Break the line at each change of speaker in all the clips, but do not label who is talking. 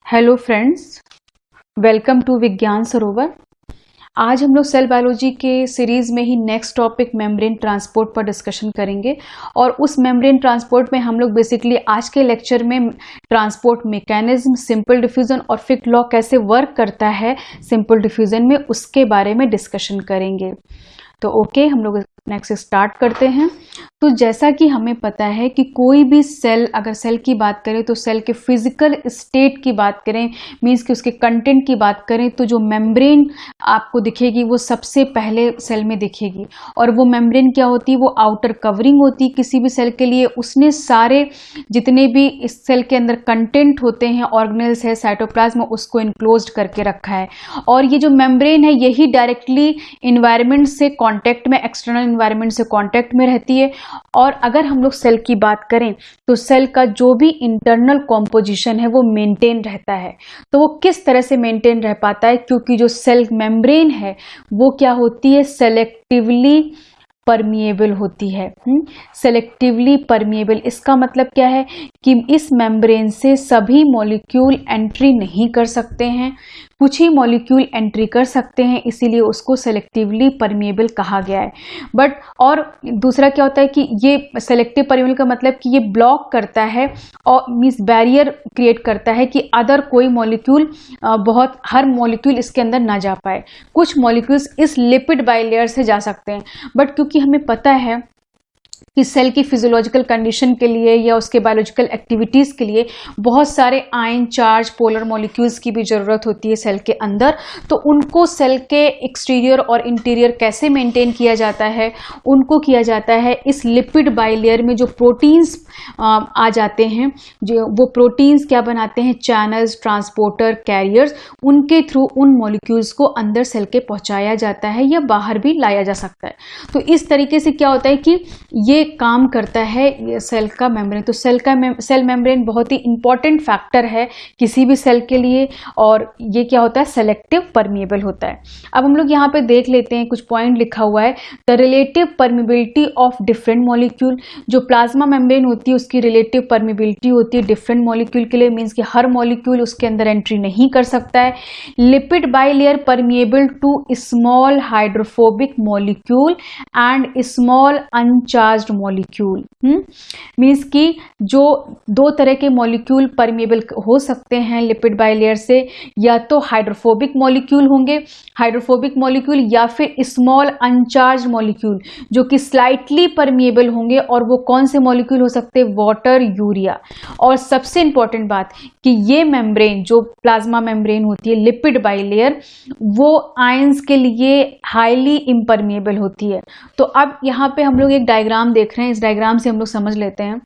Hello friends, welcome to विज्ञान सरोवर। आज हम लोग सेल बायोलॉजी के सीरीज में ही नेक्स्ट टॉपिक मेम्ब्रेन ट्रांसपोर्ट पर डिस्कशन करेंगे। और उस मेम्ब्रेन ट्रांसपोर्ट में हम लोग बेसिकली आज के लेक्चर में ट्रांसपोर्ट मैकेनिज्म, सिंपल डिफ्यूजन और फिक लॉ कैसे वर्क करता है सिंपल डिफ्यूजन में, उसके बारे में डिस्कशन करेंगे। तो ओके, हम लोग नेक्स्ट स्टार्ट करते हैं। तो जैसा कि हमें पता है कि कोई भी सेल, अगर सेल की बात करें तो सेल के फिजिकल स्टेट की बात करें, मीन्स कि उसके कंटेंट की बात करें, तो जो मेम्ब्रेन आपको दिखेगी वो सबसे पहले सेल में दिखेगी। और वो मेम्ब्रेन क्या होती है? वो आउटर कवरिंग होती है किसी भी सेल के लिए। उसने सारे जितने भी इस सेल के अंदर कंटेंट होते हैं, ऑर्गेनेल्स है, साइटोप्लाज्म, उसको इनक्लोज्ड करके रखा है। और ये जो मेम्ब्रेन है यही डायरेक्टली इन्वायरमेंट से कांटेक्ट में, एक्सटर्नल इन्वायरमेंट से कांटेक्ट में रहती है। और अगर हम लोग सेल की बात करें तो सेल का जो भी इंटरनल कॉम्पोजिशन है वो मेंटेन रहता है। तो वो किस तरह से मेंटेन रह पाता है? क्योंकि जो सेल मेम्ब्रेन है वो क्या होती है? सेलेक्टिवली परमिएबल होती है। सेलेक्टिवली परमिएबल, इसका मतलब क्या है कि इस मेम्ब्रेन से सभी मॉलिक्यूल एंट्री नहीं कर सकते हैं, कुछ ही मॉलिक्यूल एंट्री कर सकते हैं, इसीलिए उसको सेलेक्टिवली परमिएबल कहा गया है। बट और दूसरा क्या होता है कि ये सेलेक्टिव परमिएबल का मतलब कि ये ब्लॉक करता है और मींस बैरियर क्रिएट करता है कि अदर कोई मॉलिक्यूल, हर मॉलिक्यूल इसके अंदर ना जा पाए। कुछ मॉलिक्यूल्स इस लिपिड बाइलेयर से जा सकते हैं, बट क्योंकि हमें पता है कि सेल की फिजियोलॉजिकल कंडीशन के लिए या उसके बायोलॉजिकल एक्टिविटीज़ के लिए बहुत सारे आयन चार्ज पोलर मॉलिक्यूल्स की भी ज़रूरत होती है सेल के अंदर। तो उनको सेल के एक्सटीरियर और इंटीरियर कैसे मेंटेन किया जाता है? उनको किया जाता है इस लिपिड बाइलेयर में जो प्रोटीन्स आ जाते हैं, जो वो प्रोटीन्स क्या बनाते हैं? चैनल्स, ट्रांसपोर्टर, कैरियर्स, उनके थ्रू उन मॉलिक्यूल्स को अंदर सेल के पहुँचाया जाता है या बाहर भी लाया जा सकता है। तो इस तरीके से क्या होता है कि ये काम करता है सेल का मेम्ब्रेन। तो सेल मेम्ब्रेन बहुत ही इंपॉर्टेंट फैक्टर है किसी भी सेल के लिए। और ये क्या होता है? सेलेक्टिव परमिएबल होता है। अब हम लोग यहाँ पे देख लेते हैं, कुछ पॉइंट लिखा हुआ है। The relative permeability of different molecule. जो प्लाज्मा मेम्ब्रेन होती है उसकी रिलेटिव परमिबिलिटी होती है डिफरेंट मॉलिक्यूल के लिए, मीन्स कि हर मॉलिक्यूल उसके अंदर एंट्री नहीं कर सकता है। Lipid bilayer permeable to small hydrophobic molecule and small uncharged molecule. Means कि जो दो तरह के मॉलिक्यूल परमिएबल हो सकते हैं लिपिड बाइलेयर से, या तो हाइड्रोफोबिक मॉलिक्यूल होंगे, हाइड्रोफोबिक मॉलिक्यूल, या फिर स्मॉल अनचार्ज मॉलिक्यूल जो कि स्लाइटली परमिएबल होंगे। और वो कौन से मॉलिक्यूल हो सकते हैं? Water, urea. और सबसे इंपॉर्टेंट बात कि ये मेम्ब्रेन, जो प्लाज्मा मेम्ब्रेन होती है लिपिड बाइलेयर, वो आयंस के लिए हाईली इम्परमिएबल होती है। तो अब यहाँ पे हम लोग एक डायग्राम देख रहे हैं, इस डायग्राम से हम लोग समझ लेते हैं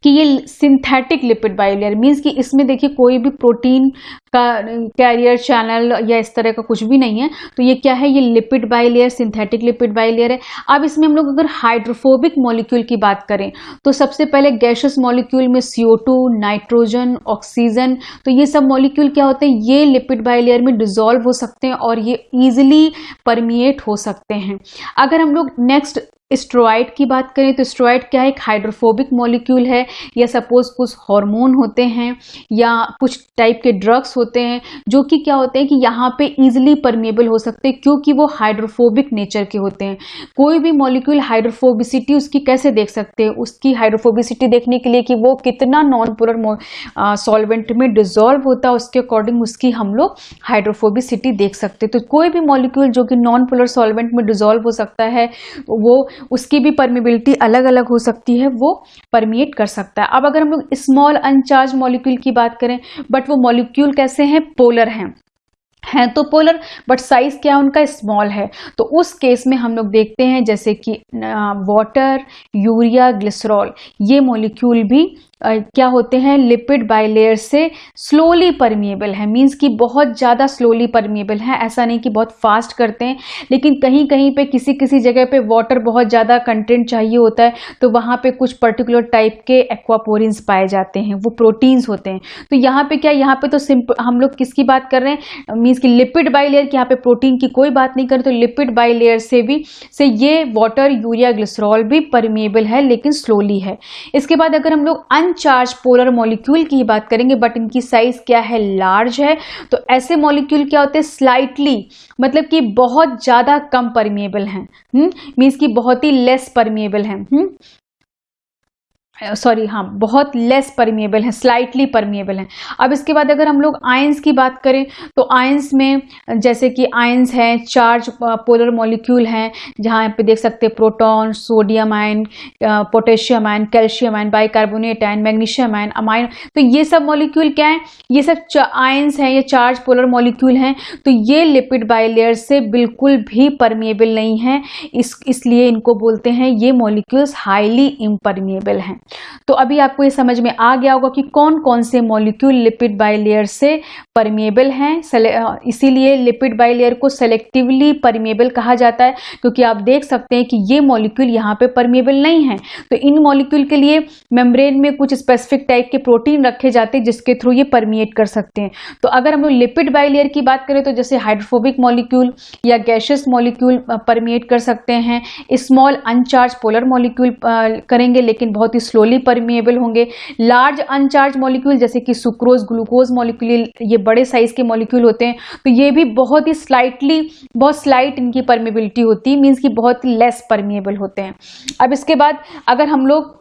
कि ये सिंथेटिक लिपिड बाइलेयर मीन्स कि इसमें देखिए कोई भी प्रोटीन का कैरियर, चैनल या इस तरह का कुछ भी नहीं है। तो ये क्या है? ये lipid bilayer, synthetic lipid bilayer है। अब इसमें हम लोग अगर हाइड्रोफोबिक मॉलिक्यूल की बात करें तो सबसे पहले गैसियस मॉलिक्यूल में CO2, नाइट्रोजन, ऑक्सीजन, तो ये सब मॉलिक्यूल क्या होते हैं? ये लिपिड बाइलेयर में डिसॉल्व हो सकते हैं और ये ईजिली परमिएट हो सकते हैं। अगर हम लोग नेक्स्ट स्टेरॉइड की बात करें तो स्टेरॉइड क्या है? एक हाइड्रोफोबिक मॉलिक्यूल है, या सपोज कुछ हार्मोन होते हैं या कुछ टाइप के ड्रग्स होते हैं जो कि क्या होते हैं कि यहाँ पे इजीली परमिएबल हो सकते हैं क्योंकि वो हाइड्रोफोबिक नेचर के होते हैं। कोई भी मॉलिक्यूल हाइड्रोफोबिसिटी उसकी कैसे देख सकते हैं? उसकी हाइड्रोफोबिसिटी देखने के लिए कि वो कितना नॉन पोलर सॉल्वेंट में डिसॉल्व होता है, उसके अकॉर्डिंग उसकी हम लोग हाइड्रोफोबिसिटी देख सकते हैं। तो कोई भी मॉलिक्यूल जो कि नॉन पोलर सॉल्वेंट में डिसॉल्व हो सकता है, वो उसकी भी परमिबिलिटी अलग अलग हो सकती है, वो परमिएट कर सकता है। अब अगर हम लोग स्मॉल अनचार्ज मॉलिक्यूल की बात करें, बट वो मॉलिक्यूल कैसे हैं? पोलर हैं तो पोलर, बट साइज क्या है उनका? स्मॉल है। तो उस केस में हम लोग देखते हैं जैसे कि वाटर, यूरिया, ग्लिसरॉल, ये मॉलिक्यूल भी क्या होते हैं? लिपिड बाइलेयर से स्लोली परमिएबल है, मींस कि बहुत ज़्यादा स्लोली परमिएबल है। ऐसा नहीं कि बहुत फास्ट करते हैं, लेकिन कहीं कहीं पे किसी किसी जगह पे वाटर बहुत ज़्यादा कंटेंट चाहिए होता है, तो वहाँ पे कुछ पर्टिकुलर टाइप के एक्वापोरिन्स पाए जाते हैं, वो प्रोटीन्स होते हैं। तो यहाँ पे क्या, यहाँ पे तो सिंपल हम लोग किसकी बात कर रहे हैं? मीन्स कि लिपिड बाइलेयर की, यहाँ पे प्रोटीन की कोई बात नहीं करें। तो लिपिड बाइलेयर से ये वाटर, यूरिया, ग्लिसरॉल भी परमिएबल है लेकिन स्लोली है। इसके बाद अगर हम लोग अनचार्ज पोलर मॉलिक्यूल की बात करेंगे, बट इनकी साइज क्या है, लार्ज है। तो ऐसे मॉलिक्यूल क्या होते हैं, स्लाइटली, मतलब कि बहुत ज्यादा कम परमिएबल हैं, मीन्स कि बहुत ही लेस परमिएबल हैं, सॉरी हाँ, बहुत लेस परमिएबल है, स्लाइटली परमिएबल है। अब इसके बाद अगर हम लोग आयंस की बात करें तो आयंस में जैसे कि आयंस हैं, चार्ज पोलर मॉलिक्यूल हैं, जहाँ पे देख सकते हैं proton, sodium ion, potassium ion, calcium ion, bicarbonate ion, magnesium ion, amine. तो ये सब मॉलिक्यूल क्या है, ये सब आयंस हैं, ये चार्ज पोलर मॉलिक्यूल हैं। तो ये लिपिड बाइलेयर से बिल्कुल भी परमिएबल नहीं है, इसलिए इनको बोलते हैं ये मॉलिक्यूल्स हाईली इम्परमिएबल हैं। तो अभी आपको ये समझ में आ गया होगा कि कौन कौन से मॉलिक्यूल लिपिड बाइलेयर से परमिएबल हैं। इसीलिए लिपिड बाइलेयर को सेलेक्टिवली परमिएबल कहा जाता है, क्योंकि आप देख सकते हैं कि ये मॉलिक्यूल यहाँ पे परमिएबल नहीं है। तो इन मॉलिक्यूल के लिए मेम्ब्रेन में कुछ स्पेसिफिक टाइप के प्रोटीन रखे जाते हैं जिसके थ्रू ये परमिएट कर सकते हैं। तो अगर हम लोग लिपिड बाइलेयर की बात करें तो जैसे हाइड्रोफोबिक मॉलिक्यूल या गैसियस मॉलिक्यूल परमिएट कर सकते हैं, स्मॉल अनचार्ज पोलर मॉलिक्यूल करेंगे लेकिन बहुत ही स्लोली परमिएबल होंगे। लार्ज अनचार्ज मॉलिक्यूल जैसे कि सुक्रोज, ग्लूकोज मॉलिक्यूल, ये बड़े साइज के मॉलिक्यूल होते हैं, तो ये भी बहुत ही बहुत स्लाइट इनकी परमिएबिलिटी होती है, मींस कि बहुत लेस परमिएबल होते हैं। अब इसके बाद अगर हम लोग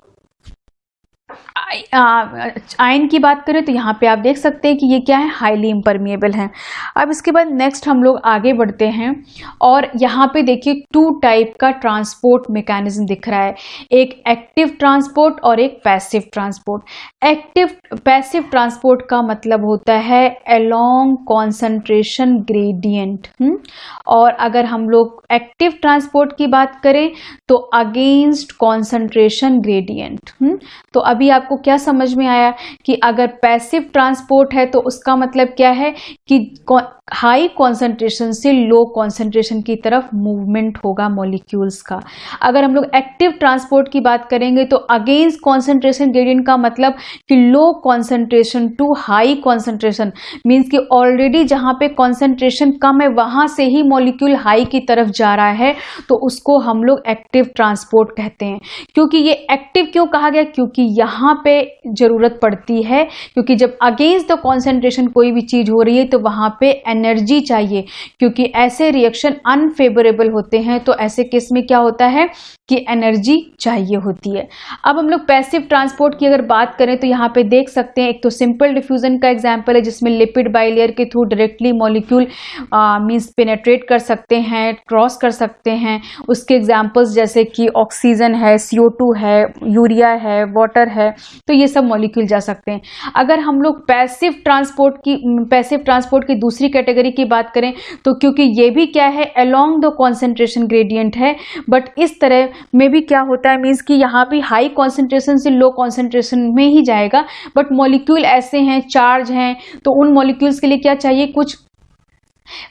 आयन की बात करें तो यहाँ पे आप देख सकते हैं कि ये क्या है, हाईली इम्परमिएबल है। अब इसके बाद नेक्स्ट हम लोग आगे बढ़ते हैं और यहाँ पे देखिए टू टाइप का ट्रांसपोर्ट मैकेनिज्म दिख रहा है, एक एक्टिव ट्रांसपोर्ट और एक पैसिव ट्रांसपोर्ट। पैसिव ट्रांसपोर्ट का मतलब होता है अलोंग कॉन्सेंट्रेशन ग्रेडियंट, और अगर हम लोग एक्टिव ट्रांसपोर्ट की बात करें तो अगेंस्ट कॉन्सेंट्रेशन ग्रेडियंट। तो अभी आपको क्या समझ में आया कि अगर पैसिव ट्रांसपोर्ट है तो उसका मतलब क्या है कि हाई कॉन्सेंट्रेशन से लो कॉन्सेंट्रेशन की तरफ मूवमेंट होगा मॉलिक्यूल्स का। अगर हम लोग एक्टिव ट्रांसपोर्ट की बात करेंगे तो अगेंस्ट कॉन्सेंट्रेशन ग्रेडियंट का मतलब कि low concentration to high concentration, means कि ऑलरेडी जहां पे कॉन्सेंट्रेशन कम है वहां से ही मॉलिक्यूल हाई की तरफ जा रहा है, तो उसको हम लोग एक्टिव ट्रांसपोर्ट कहते हैं। क्योंकि ये एक्टिव क्यों कहा गया, क्योंकि यहाँ पे जरूरत पड़ती है, क्योंकि जब अगेंस्ट द कॉन्सेंट्रेशन कोई भी चीज हो रही है तो वहां पे एनर्जी चाहिए, क्योंकि ऐसे रिएक्शन अनफेवरेबल होते हैं। तो ऐसे केस में क्या होता है कि एनर्जी चाहिए होती है। अब हम लोग पैसिव ट्रांसपोर्ट की अगर बात करें तो यहाँ पे देख सकते हैं, एक तो सिंपल डिफ्यूजन का एग्जांपल है जिसमें लिपिड बाइलेयर के through directly molecule means penetrate कर सकते हैं, क्रॉस कर सकते हैं। उसके एग्जांपल्स जैसे कि ऑक्सीजन है, CO2 है, यूरिया है, वाटर है, तो ये सब मॉलिक्यूल जा सकते हैं। अगर हम लोग पैसिव ट्रांसपोर्ट की दूसरी कैटेगरी की बात करें तो क्योंकि ये भी क्या है, अलोंग द कॉन्सेंट्रेशन ग्रेडियंट है, बट इस तरह में भी क्या होता है, मीन्स कि यहाँ भी हाई कॉन्सेंट्रेशन से लो कॉन्सेंट्रेशन में ही जाएगा, बट मॉलिक्यूल ऐसे हैं, चार्ज हैं, तो उन मॉलिक्यूल्स के लिए क्या चाहिए, कुछ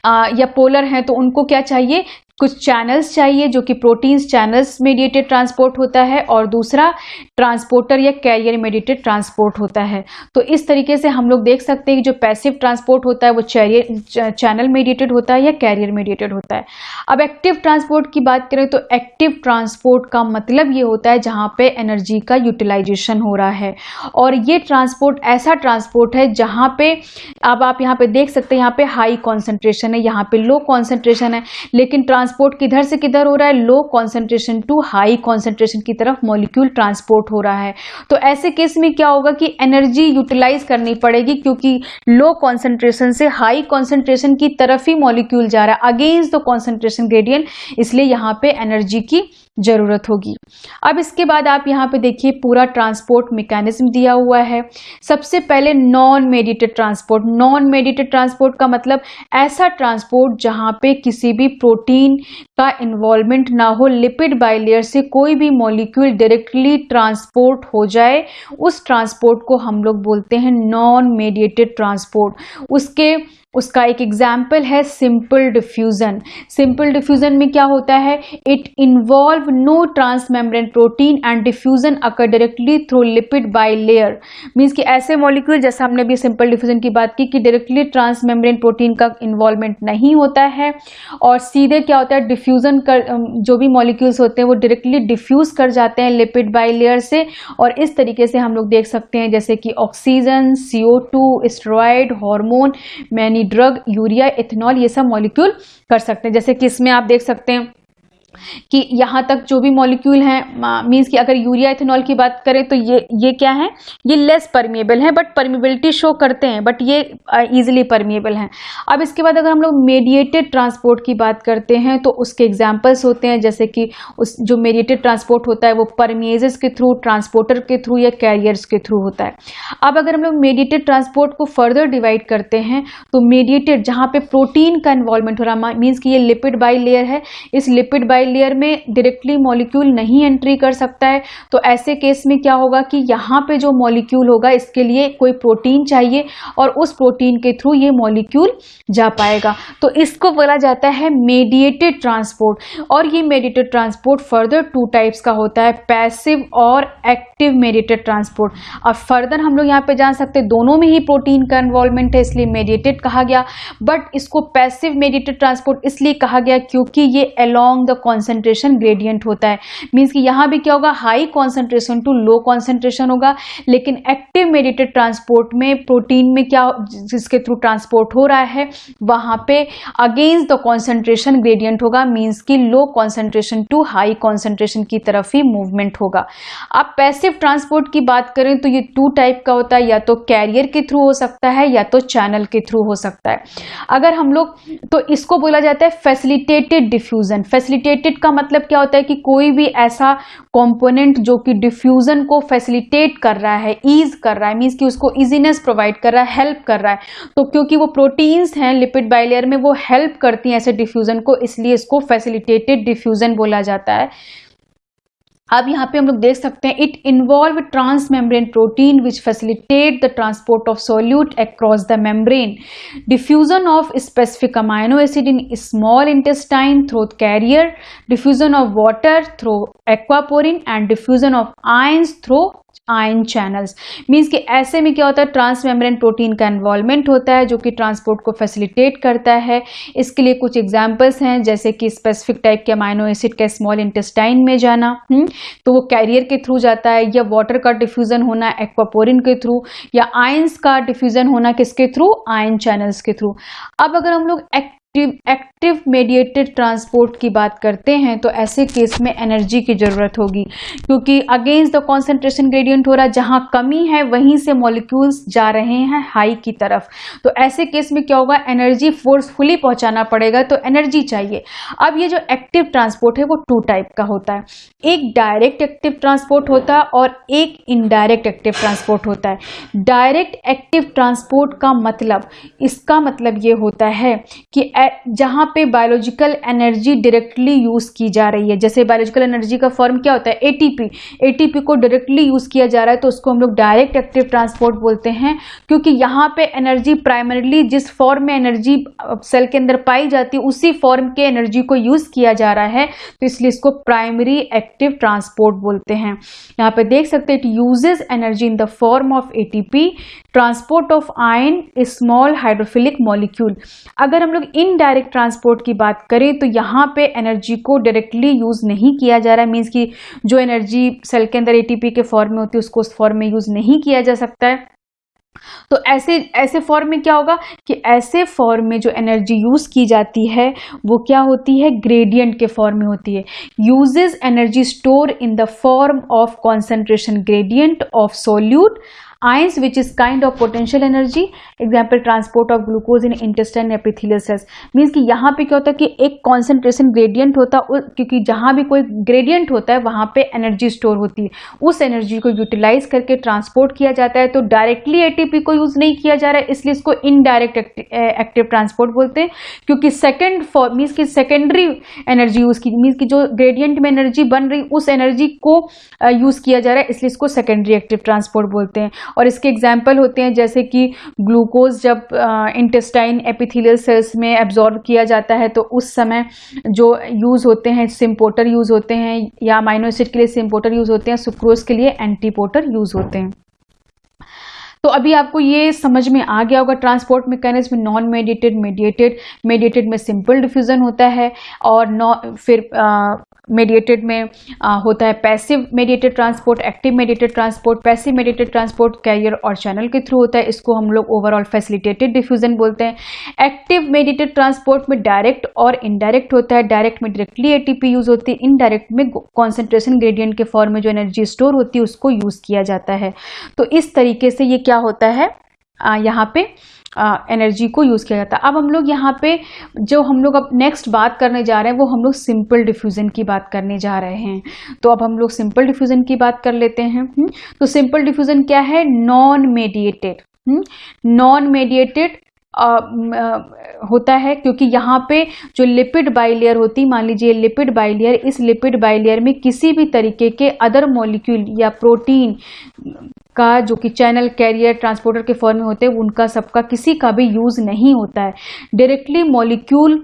या पोलर हैं तो उनको क्या चाहिए, कुछ चैनल्स चाहिए, जो कि प्रोटीन्स चैनल्स मेडिएटेड ट्रांसपोर्ट होता है, और दूसरा ट्रांसपोर्टर या कैरियर मेडिएटेड ट्रांसपोर्ट होता है। तो इस तरीके से हम लोग देख सकते हैं कि जो पैसिव ट्रांसपोर्ट होता है वो चैनल मेडिएटेड होता है या कैरियर मेडिएटेड होता है। अब एक्टिव ट्रांसपोर्ट की बात करें तो एक्टिव ट्रांसपोर्ट का मतलब ये होता है जहाँ पे एनर्जी का यूटिलाइजेशन हो रहा है, और ये ट्रांसपोर्ट ऐसा ट्रांसपोर्ट है जहाँ पे अब आप यहाँ पे देख सकते हैं, यहाँ पे हाई कॉन्सेंट्रेशन है, यहाँ पे लो कॉन्सेंट्रेशन है, लेकिन ट्रांसपोर्ट किधर से किधर हो रहा है, low concentration to high concentration की तरफ मॉलिक्यूल ट्रांसपोर्ट हो रहा है। तो ऐसे केस में क्या होगा कि एनर्जी यूटिलाइज करनी पड़ेगी, क्योंकि लो कॉन्सेंट्रेशन से हाई कॉन्सेंट्रेशन की तरफ ही मॉलिक्यूल जा रहा है अगेंस्ट द कॉन्सेंट्रेशन ग्रेडियंट, इसलिए यहाँ पे एनर्जी की जरूरत होगी। अब इसके बाद आप यहाँ पे देखिए पूरा ट्रांसपोर्ट मैकेनिज्म दिया हुआ है। सबसे पहले non mediated transport. Non mediated transport का मतलब ऐसा ट्रांसपोर्ट जहाँ पे किसी भी प्रोटीन का इन्वॉल्वमेंट ना हो, लिपिड बाइलेयर से कोई भी मॉलिक्यूल डायरेक्टली ट्रांसपोर्ट हो जाए, उस ट्रांसपोर्ट को हम लोग बोलते हैं नॉन मेडिएटेड ट्रांसपोर्ट। उसके उसका एक एग्जाम्पल है सिंपल डिफ्यूजन। सिंपल डिफ्यूजन में क्या होता है, it involve no trans membrane protein and diffusion occur directly through lipid bilayer. Means कि ऐसे मॉलिक्यूल, जैसा हमने भी सिंपल डिफ्यूजन की बात की कि डायरेक्टली ट्रांस मेम्ब्रेन प्रोटीन का इन्वॉल्वमेंट नहीं होता है और सीधे क्या होता है, डिफ्यूजन कर जो भी मॉलिक्यूल्स होते हैं वो डायरेक्टली डिफ्यूज कर जाते हैं लिपिड बाई लेयर से। और इस तरीके से हम लोग देख सकते हैं जैसे कि oxygen, CO2, steroid, hormone, many drug, urea, ethanol, ये सब मॉलिक्यूल कर सकते हैं। जैसे कि इसमें आप देख सकते हैं कि यहाँ तक जो भी मॉलिक्यूल हैं, मीन्स कि अगर यूरिया इथेनॉल की बात करें तो ये क्या है, ये लेस परमिएबल है बट परमिएबिलिटी शो करते हैं, बट ये इजीली परमिएबल हैं। अब इसके बाद अगर हम लोग मेडिएटेड ट्रांसपोर्ट की बात करते हैं तो उसके एग्जांपल्स होते हैं, जैसे कि उस जो मेडिएटेड ट्रांसपोर्ट होता है वो परमिएजेस के थ्रू, ट्रांसपोर्टर के थ्रू या कैरियर्स के थ्रू होता है। अब अगर हम लोग मेडिएटेड ट्रांसपोर्ट को फर्दर डिवाइड करते हैं तो मेडिएटेड जहाँ पे प्रोटीन का इन्वॉल्वमेंट हो रहा, मीन्स कि ये लिपिड बाई लेयर है, इस लिपिड बाई लेयर में डायरेक्टली मॉलिक्यूल नहीं एंट्री कर सकता है, तो ऐसे केस में क्या होगा कि यहाँ पे जो मॉलिक्यूल होगा इसके लिए कोई प्रोटीन चाहिए और उस प्रोटीन के थ्रू ये मॉलिक्यूल जा पाएगा, तो इसको बोला जाता है मेडिएटेड ट्रांसपोर्ट। और ये mediated transport further two types का होता है, पैसिव और एक्टिव मेडिएटेड ट्रांसपोर्ट। अब फर्दर हम लोग यहाँ पे जान सकते हैं दोनों में ही प्रोटीन का इन्वॉल्वमेंट है इसलिए मेडिएटेड कहा गया, बट इसको पैसिव मेडिएटेड ट्रांसपोर्ट इसलिए कहा गया क्योंकि ये अलोंग द कॉन्सेंट्रेशन ग्रेडियंट होता है। मीन्स कि यहाँ भी क्या होगा, high concentration to low concentration होगा, लेकिन एक्टिव मेडिएटेड ट्रांसपोर्ट में प्रोटीन में क्या जिसके थ्रू ट्रांसपोर्ट हो रहा है वहां पे अगेंस्ट द कॉन्सेंट्रेशन ग्रेडियंट होगा, मीन्स कि low concentration to high concentration की तरफ ही मूवमेंट होगा। अब पैसिव ट्रांसपोर्ट की बात करें तो ये टू टाइप का होता है, या तो कैरियर के थ्रू हो सकता है या तो चैनल के थ्रू हो सकता है। अगर हम लोग, तो इसको बोला जाता है फैसिलिटेटेड डिफ्यूजन। फैसिलिटेटेड का मतलब क्या होता है कि कोई भी ऐसा कंपोनेंट जो कि डिफ्यूजन को फैसिलिटेट कर रहा है, ईज कर रहा है, मींस कि उसको इजीनेस प्रोवाइड कर रहा है, हेल्प कर रहा है, तो क्योंकि वो प्रोटीन्स हैं लिपिड बाइलेयर में वो हेल्प करती हैं ऐसे डिफ्यूजन को, इसलिए इसको फैसिलिटेटेड डिफ्यूजन बोला जाता है। अब यहाँ पे हम लोग देख सकते हैं it involve trans membrane protein which facilitate the transport of solute across the membrane, diffusion of specific amino acid in small intestine through carrier, diffusion of water through aquaporin and diffusion of ions through ion channels. Means कि ऐसे में क्या होता है, trans membrane protein का involvement होता है जो कि ट्रांसपोर्ट को फैसिलिटेट करता है। इसके लिए कुछ एग्जांपल्स हैं, जैसे कि स्पेसिफिक टाइप के अमाइनो एसिड का स्मॉल इंटेस्टाइन में जाना, तो वो कैरियर के थ्रू जाता है, या वाटर का डिफ्यूजन होना एक्वापोरिन के थ्रू, या आयंस का डिफ्यूजन होना किसके थ्रू, आयन चैनल्स के थ्रू। अब अगर हम लोग एक्टिव मेडिएटेड ट्रांसपोर्ट की बात करते हैं तो ऐसे केस में एनर्जी की जरूरत होगी, क्योंकि अगेंस्ट द कॉन्सेंट्रेशन ग्रेडियंट हो रहा है, जहां कमी है वहीं से मॉलिक्यूल्स जा रहे हैं हाई की तरफ, तो ऐसे केस में क्या होगा, एनर्जी फोर्सफुली पहुंचाना पड़ेगा, तो एनर्जी चाहिए। अब ये जो एक्टिव ट्रांसपोर्ट है वो टू टाइप का होता है, एक डायरेक्ट एक्टिव ट्रांसपोर्ट होता है और एक इनडायरेक्ट एक्टिव ट्रांसपोर्ट होता है। डायरेक्ट एक्टिव ट्रांसपोर्ट का मतलब, इसका मतलब ये होता है कि जहां पे बायोलॉजिकल एनर्जी डायरेक्टली यूज की जा रही है, जैसे बायोलॉजिकल एनर्जी का फॉर्म क्या होता है, एटीपी को डायरेक्टली यूज किया जा रहा है, तो उसको हम लोग डायरेक्ट एक्टिव ट्रांसपोर्ट बोलते हैं, क्योंकि यहाँ पे एनर्जी प्राइमरीली जिस फॉर्म में एनर्जी सेल के अंदर पाई जाती है उसी फॉर्म के एनर्जी को यूज किया जा रहा है, तो इसलिए इसको प्राइमरी एक्टिव ट्रांसपोर्ट बोलते हैं। यहाँ पे देख सकते हैं it uses energy in the form of ATP, transport of ion, small hydrophilic molecule. अगर हम लोग इनडायरेक्ट ट्रांसपोर्ट की बात करें तो यहाँ पे एनर्जी को डायरेक्टली यूज नहीं किया जा रहा है, मीन्स कि जो एनर्जी सेल के अंदर एटीपी के फॉर्म में होती है उसको उस फॉर्म में यूज नहीं किया जा सकता है। तो ऐसे फॉर्म में क्या होगा कि ऐसे फॉर्म में जो एनर्जी यूज की जाती है वो क्या होती है, ग्रेडियंट के फॉर्म में होती है। Uses energy store in the form of concentration gradient of solute ions which is kind of potential energy, example transport of glucose in intestine epithelial cells. Means कि यहाँ पे क्या होता है कि एक कॉन्सेंट्रेशन ग्रेडियंट होता है, क्योंकि जहाँ भी कोई ग्रेडियंट होता है वहाँ पे एनर्जी स्टोर होती है, उस एनर्जी को यूटिलाइज करके ट्रांसपोर्ट किया जाता है, तो डायरेक्टली एटीपी को यूज नहीं किया जा रहा है, इसलिए इसको इनडायरेक्ट एक्टिव ट्रांसपोर्ट बोलते हैं। क्योंकि सेकेंड फॉर्म मीन्स की सेकेंडरी एनर्जी यूज की, मीन्स की जो ग्रेडियंट में एनर्जी बन रही उस एनर्जी को यूज किया जा रहा है, इसलिए इसको सेकेंडरी एक्टिव ट्रांसपोर्ट बोलते हैं। और इसके एग्जाम्पल होते हैं जैसे कि ग्लूकोज जब इंटेस्टाइन एपिथेलियल सेल्स में एब्जॉर्ब किया जाता है तो उस समय जो यूज़ होते हैं सिम्पोटर यूज़ होते हैं, या अमाइनो एसिड के लिए सिम्पोटर यूज़ होते हैं, सुक्रोज के लिए एंटीपोटर यूज़ होते हैं। तो अभी आपको ये समझ में आ गया होगा transport mechanism, non mediated, mediated. Mediated में सिंपल डिफ्यूजन होता है और फिर मेडिएटेड में होता है passive mediated transport, active mediated transport. Passive mediated transport carrier और चैनल के थ्रू होता है, इसको हम लोग ओवरऑल फैसिलिटेटेड डिफ्यूजन बोलते हैं। एक्टिव मेडिएटेड ट्रांसपोर्ट में डायरेक्ट और इनडायरेक्ट होता है। डायरेक्ट में डायरेक्टली एटीपी यूज होती है, इनडायरेक्ट में कॉन्सेंट्रेशन ग्रेडियंट के फॉर्म में जो एनर्जी स्टोर होती है उसको यूज किया जाता है। तो इस तरीके से ये क्या होता है, यहाँ पे एनर्जी को यूज किया जाता है। अब हम लोग यहाँ पे जो हम लोग अब नेक्स्ट बात करने जा रहे हैं वो हम लोग सिंपल डिफ्यूजन की बात करने जा रहे हैं। तो अब हम लोग सिंपल डिफ्यूजन की बात कर लेते हैं। तो सिंपल डिफ्यूजन क्या है, नॉन मेडिएटेड। नॉन मेडिएटेड होता है क्योंकि यहाँ पे जो लिपिड बाइलेयर होती, मान लीजिए लिपिड बाइलेयर, इस लिपिड बाइलेयर में किसी भी तरीके के अदर मॉलिक्यूल या प्रोटीन का जो कि चैनल कैरियर ट्रांसपोर्टर के फॉर्म में होते हैं उनका सबका किसी का भी यूज नहीं होता है। डायरेक्टली मॉलिक्यूल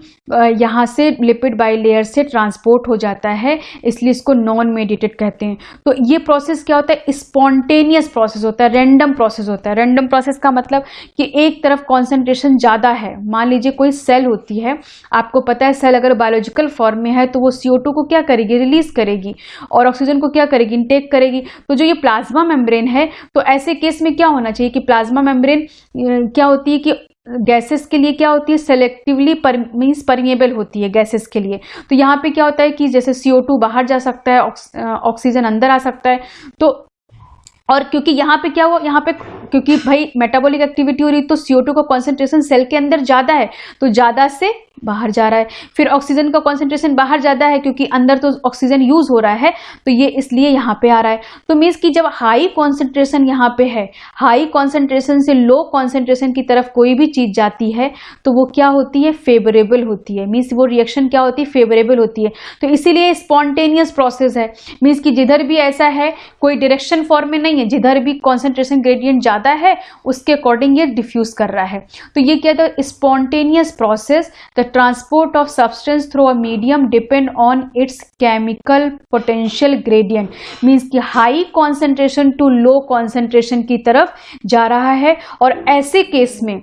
यहाँ से लिपिड बाइलेयर से ट्रांसपोर्ट हो जाता है, इसलिए इसको नॉन मेडिएटेड कहते हैं। तो ये प्रोसेस क्या होता है, स्पॉन्टेनियस प्रोसेस होता है, रैंडम प्रोसेस होता है। रैंडम प्रोसेस का मतलब कि एक तरफ कॉन्सेंट्रेशन ज़्यादा है, मान लीजिए कोई सेल होती है, आपको पता है सेल अगर बायोलॉजिकल फॉर्म में है तो वो CO2 को क्या करेगी, रिलीज करेगी, और ऑक्सीजन को क्या करेगी, इनटेक करेगी। तो जो ये प्लाज्मा मेम्ब्रेन है, तो ऐसे केस में क्या होना चाहिए कि प्लाज्मा मेम्ब्रेन क्या होती है कि गैसेस के लिए क्या होती है, सेलेक्टिवली मींस परमिएबल होती है गैसेस के लिए। तो यहाँ पे क्या होता है कि जैसे CO2 बाहर जा सकता है, ऑक्सीजन अंदर आ सकता है। तो और क्योंकि यहाँ पे क्या हुआ, यहाँ पे क्योंकि भाई मेटाबॉलिक एक्टिविटी हो रही है तो CO2 का कॉन्सेंट्रेशन सेल के अंदर ज़्यादा है तो ज़्यादा से बाहर जा रहा है। फिर ऑक्सीजन का कॉन्सेंट्रेशन बाहर ज़्यादा है क्योंकि अंदर तो ऑक्सीजन यूज हो रहा है, तो ये इसलिए यहाँ पे आ रहा है। तो मीन्स कि जब हाई कॉन्सेंट्रेशन यहाँ पे है, हाई कॉन्सेंट्रेशन से लो कॉन्सेंट्रेशन की तरफ कोई भी चीज़ जाती है तो वो क्या होती है, फेवरेबल होती है। मीन्स वो रिएक्शन क्या होती है, फेवरेबल होती है। तो इसीलिए स्पॉन्टेनियस प्रोसेस है। मीन्स कि जिधर भी ऐसा है, कोई डायरेक्शन फॉर्म में नहीं है, जिधर भी कॉन्सेंट्रेशन ग्रेडियंट ज़्यादा है उसके अकॉर्डिंग ये डिफ्यूज कर रहा है। तो ये क्या था, spontaneous process. The transport of substance through a medium depend on its chemical potential gradient. Means कि high concentration to low concentration की तरफ जा रहा है, और ऐसे केस में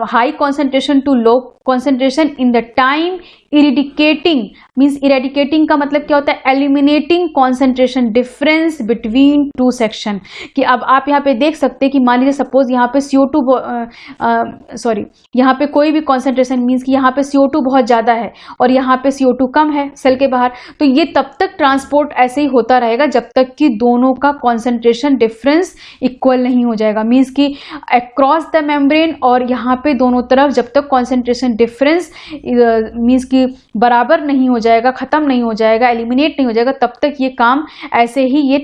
high concentration to low concentration in the time eradicating. Means eradicating का मतलब क्या होता है, eliminating concentration difference between two section. कि अब आप यहाँ पे देख सकते हैं कि मान लीजिए सपोज यहाँ पे यहाँ पे कोई भी कॉन्सेंट्रेशन, मीन्स कि यहाँ पे CO2 बहुत ज़्यादा है और यहाँ पे CO2 कम है सेल के बाहर, तो ये तब तक ट्रांसपोर्ट ऐसे ही होता रहेगा जब तक कि दोनों का कॉन्सेंट्रेशन डिफरेंस इक्वल नहीं हो जाएगा। मीन्स कि अक्रॉस द मेम्ब्रेन और यहाँ पे दोनों तरफ जब तक कॉन्सेंट्रेशन डिफरेंस मीन्स कि बराबर नहीं हो जाएगा, खत्म नहीं हो जाएगा, एलिमिनेट नहीं हो जाएगा, तब तक ये काम ऐसे ही ये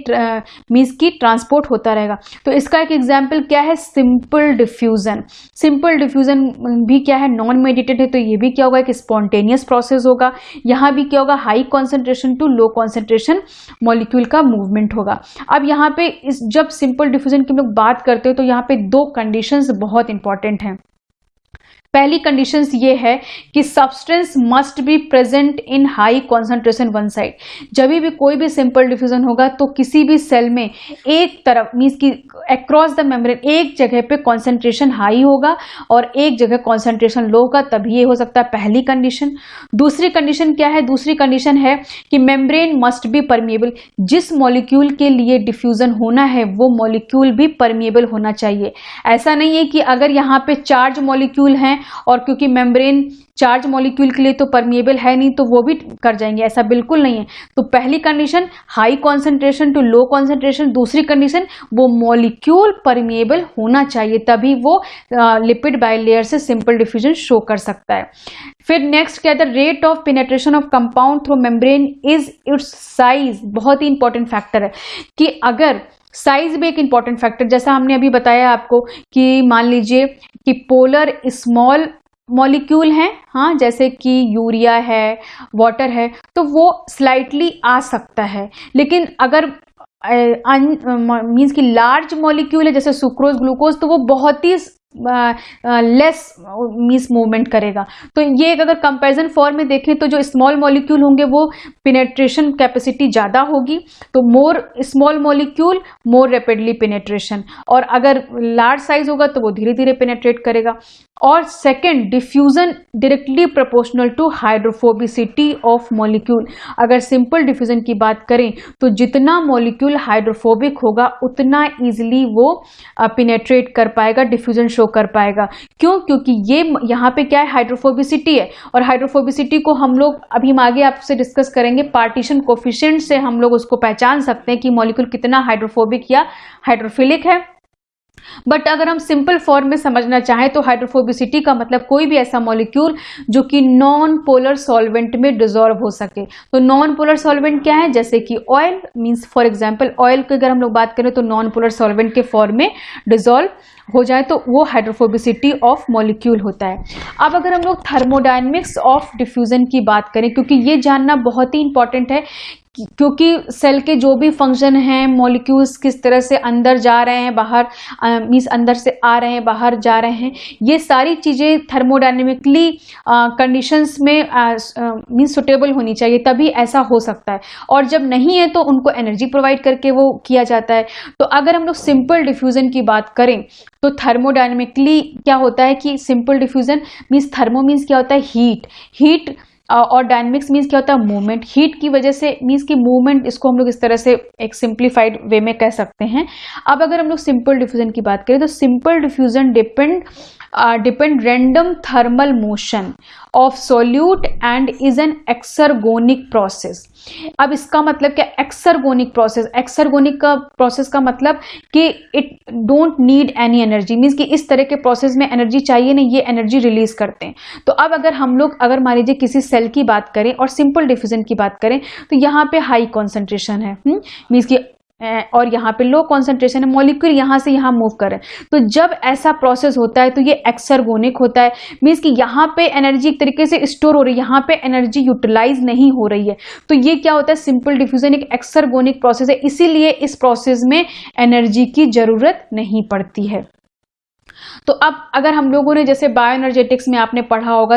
मीन्स की ट्रांसपोर्ट होता रहेगा। तो इसका एक एग्जाम्पल क्या है, सिंपल डिफ्यूजन। सिंपल डिफ्यूजन भी क्या है, नॉन मेडिएटेड है, तो ये भी क्या होगा, एक स्पॉन्टेनियस प्रोसेस होगा। यहाँ भी क्या होगा, high concentration to low concentration molecule का मूवमेंट होगा। अब यहाँ पे जब सिंपल डिफ्यूजन की हम लोग बात करते हो तो यहाँ पे दो कंडीशंस बहुत इंपॉर्टेंट हैं। पहली कंडीशंस ये है कि substance must be present in high concentration one side. जब भी कोई भी सिंपल डिफ्यूजन होगा तो किसी भी सेल में एक तरफ मीन्स कि अक्रॉस द मेम्ब्रेन एक जगह पे कॉन्सेंट्रेशन हाई होगा और एक जगह कॉन्सेंट्रेशन लो होगा, तभी ये हो सकता है पहली कंडीशन। दूसरी कंडीशन क्या है, दूसरी कंडीशन है कि मेम्ब्रेन मस्ट बी परमिएबल। जिस मॉलिक्यूल के लिए डिफ्यूजन होना है वो मॉलिक्यूल भी परमिएबल होना चाहिए। ऐसा नहीं है कि अगर यहाँ पे चार्ज मॉलिक्यूल हैं और क्योंकि मेम्ब्रेन चार्ज मॉलिक्यूल के लिए तो परमिएबल है नहीं तो वो भी कर जाएंगे, ऐसा बिल्कुल नहीं है। तो पहली condition high concentration to low concentration, दूसरी कंडीशन वो मॉलिक्यूल परमिएबल होना चाहिए, तभी वो लिपिड बाइलेयर से सिंपल डिफ्यूजन शो कर सकता है। फिर नेक्स्ट क्या है, the rate of penetration of compound through membrane is its size. बहुत ही इंपॉर्टेंट फैक्टर है कि अगर साइज भी एक इंपॉर्टेंट फैक्टर, जैसा हमने अभी बताया आपको कि मान लीजिए कि पोलर स्मॉल मॉलिक्यूल हैं, हाँ, जैसे कि यूरिया है, वाटर है, तो वो स्लाइटली आ सकता है। लेकिन अगर मीन्स कि लार्ज मॉलिक्यूल है जैसे सुक्रोज ग्लूकोज, तो वो बहुत ही लेस मीन्स मूवमेंट करेगा। तो ये अगर कंपैरिजन फॉर्म में देखें तो जो स्मॉल मॉलिक्यूल होंगे वो पेनेट्रेशन कैपेसिटी ज़्यादा होगी, तो more small molecule more rapidly penetration, और अगर लार्ज साइज होगा तो वो धीरे धीरे पेनेट्रेट करेगा। और second, diffusion directly proportional to hydrophobicity of molecule. अगर सिंपल डिफ्यूजन की बात करें तो जितना मॉलिक्यूल हाइड्रोफोबिक होगा उतना इजिली वो पेनेट्रेट कर पाएगा, डिफ्यूजन शो कर पाएगा। क्यों? क्योंकि ये यहाँ पे क्या है, हाइड्रोफोबिसिटी है, और हाइड्रोफोबिसिटी को हम लोग अभी हम आगे आपसे डिस्कस करेंगे, पार्टीशन कोफिशिएंट से हम लोग उसको पहचान सकते हैं कि मॉलिक्यूल कितना हाइड्रोफोबिक या हाइड्रोफिलिक है। बट अगर हम सिंपल फॉर्म में समझना चाहें तो हाइड्रोफोबिसिटी का मतलब कोई भी ऐसा मॉलिक्यूल जो कि नॉन पोलर सॉल्वेंट में डिसॉल्व हो सके। तो नॉन पोलर सॉल्वेंट क्या है? जैसे कि oil, means for example oil की अगर हम लोग बात करें तो नॉन पोलर सॉल्वेंट के फॉर्म में डिसॉल्व हो जाए तो वो हाइड्रोफोबिसिटी ऑफ मॉलिक्यूल होता है। अब अगर हम लोग थर्मोडायनेमिक्स ऑफ डिफ्यूजन की बात करें, क्योंकि ये जानना बहुत ही इंपॉर्टेंट है, क्योंकि सेल के जो भी फंक्शन हैं, मॉलिक्यूल्स किस तरह से अंदर जा रहे हैं बाहर, मींस अंदर से आ रहे हैं बाहर जा रहे हैं, ये सारी चीज़ें थर्मोडायनेमिकली कंडीशंस में मींस सुटेबल होनी चाहिए, तभी ऐसा हो सकता है। और जब नहीं है तो उनको एनर्जी प्रोवाइड करके वो किया जाता है। तो अगर हम लोग सिंपल डिफ्यूजन की बात करें तो थर्मोडायनेमिकली क्या होता है कि simple diffusion means, thermo means क्या होता है, हीट, और डायनेमिक्स मींस क्या होता है, मूवमेंट। हीट की वजह से मींस की मूवमेंट, इसको हम लोग इस तरह से एक सिंप्लीफाइड वे में कह सकते हैं। अब अगर हम लोग सिंपल डिफ्यूजन की बात करें तो simple diffusion depend random thermal motion of solute and is an exergonic process. अब इसका मतलब क्या, एक्सरगोनिक प्रोसेस, एक्सरगोनिक का प्रोसेस का मतलब कि it don't need any energy, means कि इस तरह के प्रोसेस में एनर्जी चाहिए नहीं, ये एनर्जी रिलीज करते हैं। तो अब अगर हम लोग अगर मान लीजिए किसी सेल की बात करें और सिंपल डिफ्यूजन की बात करें तो यहाँ पे हाई कॉन्सेंट्रेशन है, मीन्स कि और यहाँ पे लो कॉन्सेंट्रेशन है, मॉलिक्यूल यहाँ से यहाँ मूव कर रहे हैं। तो जब ऐसा प्रोसेस होता है तो ये एक्सरगोनिक होता है, मीन्स कि यहाँ पे एनर्जी एक तरीके से स्टोर हो रही है, यहाँ पे एनर्जी यूटिलाइज नहीं हो रही है। तो ये क्या होता है, सिंपल डिफ्यूजन एक एक्सरगोनिक प्रोसेस है, इसीलिए इस प्रोसेस में एनर्जी की जरूरत नहीं पड़ती है। तो अब अगर हम लोगों ने जैसे बायोएनर्जेटिक्स में आपने पढ़ा होगा,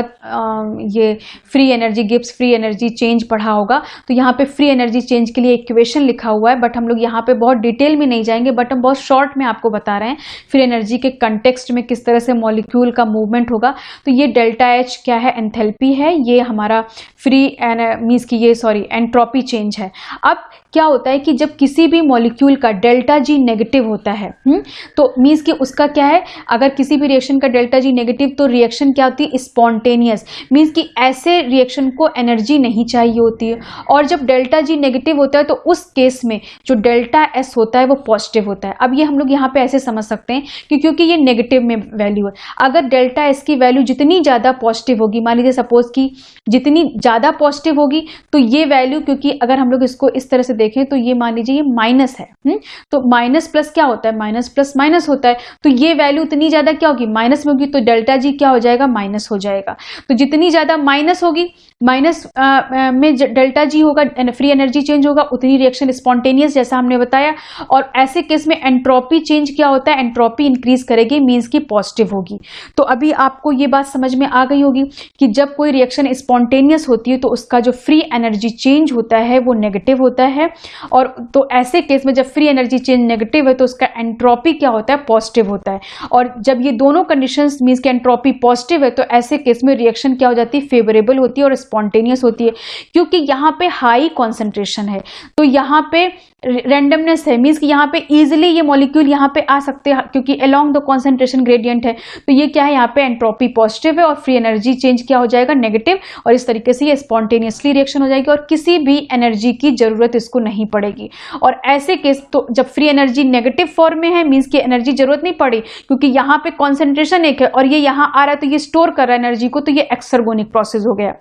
ये free energy gives free energy change पढ़ा होगा, तो यहाँ पे फ्री एनर्जी चेंज के लिए इक्वेशन लिखा हुआ है, बट हम लोग यहाँ पे बहुत डिटेल में नहीं जाएंगे, बट हम बहुत शॉर्ट में आपको बता रहे हैं फ्री एनर्जी के कंटेक्स्ट में किस तरह से मॉलिक्यूल का मूवमेंट होगा। तो ये डेल्टा एच क्या है, एंथैल्पी है, ये हमारा फ्री मीन्स की ये एंट्रोपी चेंज है। अब क्या होता है कि जब किसी भी मॉलिक्यूल का डेल्टा जी नेगेटिव होता है, तो मीन्स कि उसका क्या है, अगर किसी भी रिएक्शन का डेल्टा जी नेगेटिव तो रिएक्शन क्या होती है, स्पॉन्टेनियस, मीन्स कि ऐसे रिएक्शन को एनर्जी नहीं चाहिए होती है। और जब डेल्टा जी नेगेटिव होता है तो उस केस में जो डेल्टा एस होता है वो पॉजिटिव होता है। अब ये हम लोग यहाँ पे ऐसे समझ सकते हैं कि क्योंकि ये नेगेटिव में वैल्यू है, अगर डेल्टा एस की वैल्यू जितनी ज़्यादा पॉजिटिव होगी, मान लीजिए सपोज कि जितनी ज़्यादा पॉजिटिव होगी तो ये वैल्यू, क्योंकि अगर हम लोग इसको इस तरह से देखें तो ये मान लीजिए ये माइनस है, तो माइनस प्लस क्या होता है, माइनस प्लस माइनस होता है, तो ये वैल्यू इतनी ज़्यादा क्या होगी, माइनस में होगी, तो डेल्टा जी क्या हो जाएगा, माइनस हो जाएगा। तो जितनी ज़्यादा माइनस होगी, माइनस में डेल्टा जी होगा, फ्री एनर्जी चेंज होगा, उतनी रिएक्शन स्पॉन्टेनियस जैसा हमने बताया। और ऐसे केस में एंट्रोपी चेंज क्या होता है, एंट्रोपी इंक्रीज करेगी, मीन्स की पॉजिटिव होगी। तो अभी आपको ये बात समझ में आ गई होगी कि जब कोई रिएक्शन स्पॉन्टेनियस होती है तो उसका जो फ्री एनर्जी चेंज होता है वो नेगेटिव होता है, और तो ऐसे केस में जब फ्री एनर्जी चेंज नेगेटिव है तो उसका एंट्रोपी क्या होता है, पॉजिटिव होता है। और जब ये दोनों कंडीशंस मीन्स की एंट्रोपी पॉजिटिव है तो ऐसे केस में रिएक्शन क्या हो जाती है, फेवरेबल होती है और स्पॉन्टेनियस होती है, क्योंकि यहाँ पे हाई कॉन्सेंट्रेशन है, तो यहाँ पे रेंडमनेस है, मीन्स कि यहाँ पे इजीली ये मॉलिक्यूल यहाँ पे आ सकते हैं क्योंकि अलोंग द कॉन्सेंट्रेशन ग्रेडियंट है। तो ये क्या है, यहाँ पे एंट्रोपी पॉजिटिव है और फ्री एनर्जी चेंज क्या हो जाएगा, नेगेटिव, और इस तरीके से ये स्पॉन्टेनियसली रिएक्शन हो जाएगी और किसी भी एनर्जी की जरूरत इसको नहीं पड़ेगी। और ऐसे केस तो जब फ्री एनर्जी नेगेटिव फॉर्म में है, मीन्स की एनर्जी जरूरत नहीं पड़ी, क्योंकि यहाँ पे कॉन्सेंट्रेशन एक है और ये यहाँ आ रहा है तो ये स्टोर कर रहा है एनर्जी को, तो ये एक्सरगोनिक प्रोसेस हो गया।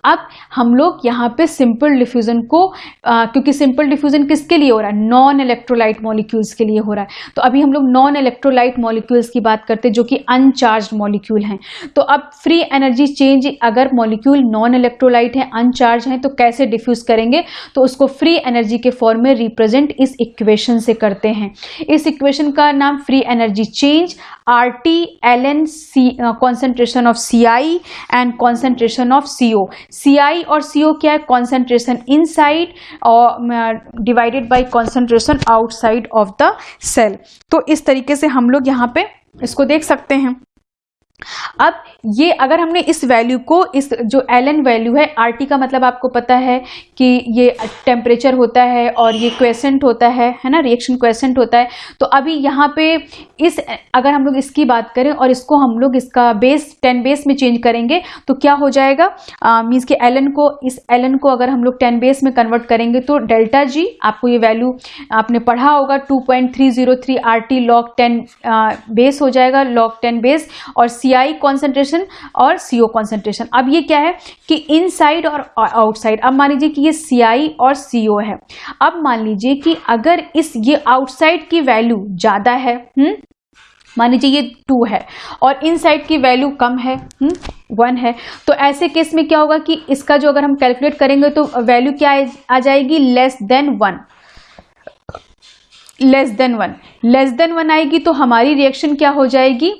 अब हम लोग यहाँ पे सिंपल डिफ्यूजन को क्योंकि सिंपल डिफ्यूजन किसके लिए हो रहा है, नॉन इलेक्ट्रोलाइट मॉलिक्यूल्स के लिए हो रहा है। तो अभी हम लोग नॉन इलेक्ट्रोलाइट मॉलिक्यूल्स की बात करते हैं जो कि अनचार्ज्ड मॉलिक्यूल हैं। तो अब फ्री एनर्जी चेंज अगर मॉलिक्यूल नॉन इलेक्ट्रोलाइट है, अनचार्ज है, तो कैसे डिफ्यूज करेंगे, तो उसको फ्री एनर्जी के फॉर्म में रिप्रेजेंट इस इक्वेशन से करते हैं। इस इक्वेशन का नाम free energy change RT ln concentration of CI and concentration of CO। CI और CO क्या है, कॉन्सेंट्रेशन इनसाइड और divided by concentration outside of the cell. तो इस तरीके से हम लोग यहाँ पे इसको देख सकते हैं। अब ये अगर हमने इस वैल्यू को, इस जो ln वैल्यू है, RT का मतलब आपको पता है कि ये टेम्परेचर होता है और ये क्वेसेंट होता है ना, रिएक्शन क्वेसेंट होता है। तो अभी यहाँ पे इस अगर हम लोग इसकी बात करें और इसको हम लोग इसका बेस 10 बेस में चेंज करेंगे तो क्या हो जाएगा, मीन्स कि ln को, इस ln को अगर हम लोग 10 बेस में कन्वर्ट करेंगे तो डेल्टा जी, आपको ये वैल्यू आपने पढ़ा होगा 2.303 RT log 10 बेस हो जाएगा, log 10 बेस, और CI कॉन्सेंट्रेशन और CO कॉन्सेंट्रेशन। अब ये क्या है कि इनसाइड और आउटसाइड। अब मान लीजिए कि ये CI और CO है। अब मान लीजिए कि अगर ये आउटसाइड की वैल्यू ज्यादा है, मान लीजिए ये 2 है और इनसाइड की वैल्यू कम है, 1 है, तो ऐसे केस में क्या होगा कि इसका जो अगर हम कैलकुलेट करेंगे तो वैल्यू क्या आ जाएगी, लेस देन 1। लेस देन 1 आएगी तो हमारी रिएक्शन क्या हो जाएगी,